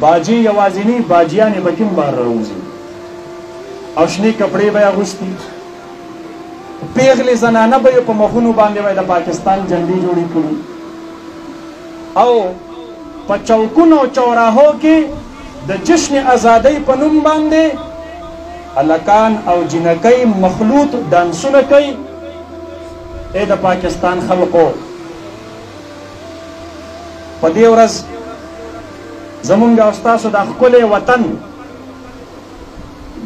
باجی یوازینی باجیانې به کوم بار راوځي او شنې کپړې به یې اغوستي پیغلې زنانه به یې په مخونو باندې وای د پاکستان جنډې جوړې کړي او په چوکونو او چوراهو کې د جشن ازادۍ په نوم باندې هلکان او جنکۍ مخلوط ډانسونه کوي ای د پاکستان خلقو په دې ورځ زمونږ او ستاسو دا ښکلی وطن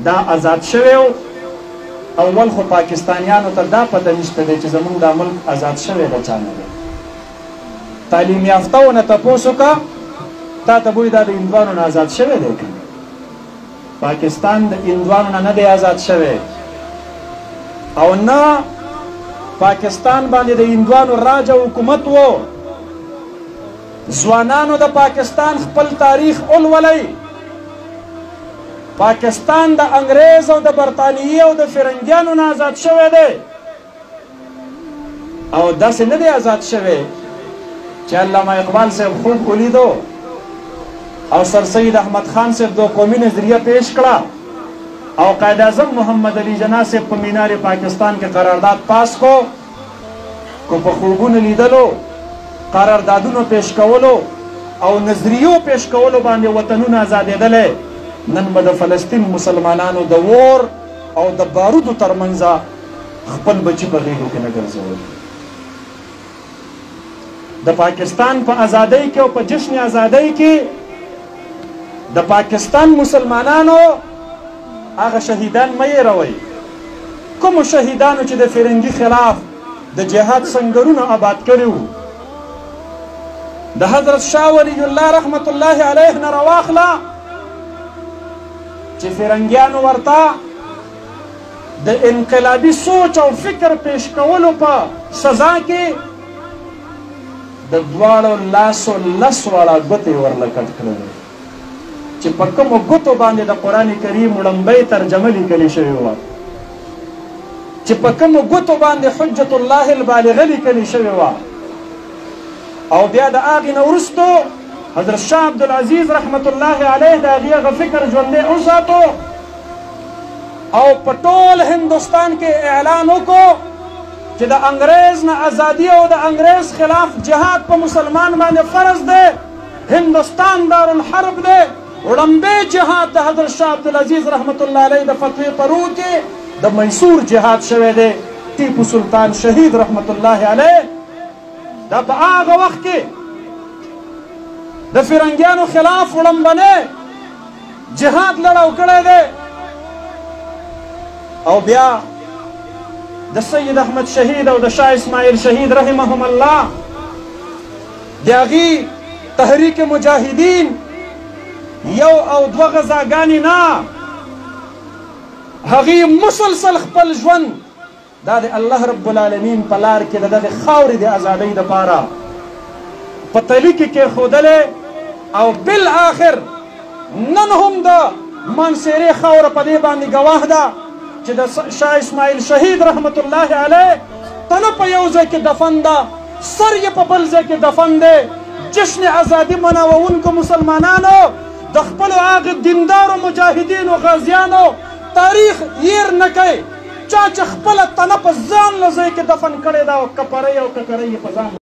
دا آزاد شوی اول خو پاکستانیانو ته دا پته نشته دی چې زمونږ دا ملک آزاد شوی د چا نه دی تعلیم یافتهو نه تپوس وکړه تا ته بوی دا د هندوانو نه آزاد شوی دی که پاکستان د هندوانو نه دی آزاد شوی او نه پاکستان باندې د هندوانو راج او حکومت و ځوانانو د پاکستان خپل تاریخ ولولئ پاکستان د انګریز او د برطانیې او د فرنګیانو نه آزاد شوی دی او داسې نه دی آزاد شوی چې علامه اقبال صاحب خوب ولیدو او سر سید احمد خان صاحب دو قومي نظریه پیش کړه او قائد اعظم محمد علی جناح صاحب په مینار پاکستان کې قرارداد پاس کو په خوبونو لیدلو قراردادونو پیش کولو او نظریو پیش کولو باندې وطنونه آزادېدلی نن به د فلسطین مسلمانانو د اور او د بارودو ترمنځ خپل بچي په غېږو کې نه ګرځول د پاکستان په ازادۍ کې او په جشن ازادۍ کې د پاکستان مسلمانانو هغه شهیدان مه هېروئ کومو شهیدانو چې د فرنګي خلاف د جهاد سنګرونه آباد کړي وو د حضرت شاه ولی الله رحمت الله علیه نه راواخله چې فرنګیانو ورته د انقلابي سوچ او فکر پیش کولو په سزا کې د دواړو لاسو لس واړه ګوتې ورله کټ کړلې چې په کومو ګوتو باندې د قرآن کریم وړومبۍ ترجمه لیکلې شوې وه چې په کومو ګوتو باندې حجت الله البالغه لیکلې شوې وه او بیا د هغې نه وروستو حضرت شاه عبدالعزیز رحمت الله علیه د هغې هغه فکر ژوندی وساتو او په ټول هندوستان کې اعلان وکړو چې د انګریز نه ازادي او د انګریز خلاف جهاد په مسلمان باندې فرض دی هندوستان دارالحرب دی وړومبی جهاد د حضرت شاه عبدالعزیز رحمت الله علیه د فتوی پرو کې د میسور جهاد شوی دی ټیپو سلطان شهید رحمت الله علیه دا په هغه وخت کې د فرنګیانو خلاف وړومبنی جهاد لړاو کړی دی او بیا د سید احمد شهید او د شاه اسماعیل شهید رحمهم الله د هغې تحریک مجاهدین یو او دوه غزاګانې نه هغې مسلسل خپل ژوند دا د الله رب العالمین په لار کې د دغې خاورې د ازادۍ دپاره په تلي کې کېښودلی او بالآخر نن هم د مانسیرې خاوره په دې باندې ګواه ده چې د شاه اسماعیل شهید رحمت الله علیه تنه په یو ځای کې دفن ده سر یې په بل ځای کې دفن دی جشن ازادي مناوونکو مسلمانانو د خپلو هغې دیندارو مجاهدینو غازیانو تاریخ هیر نه کوي چا چې خپله تنه په ځان له ځای کې دفن کړې ده او کپرۍ او ککرۍ یې په ځان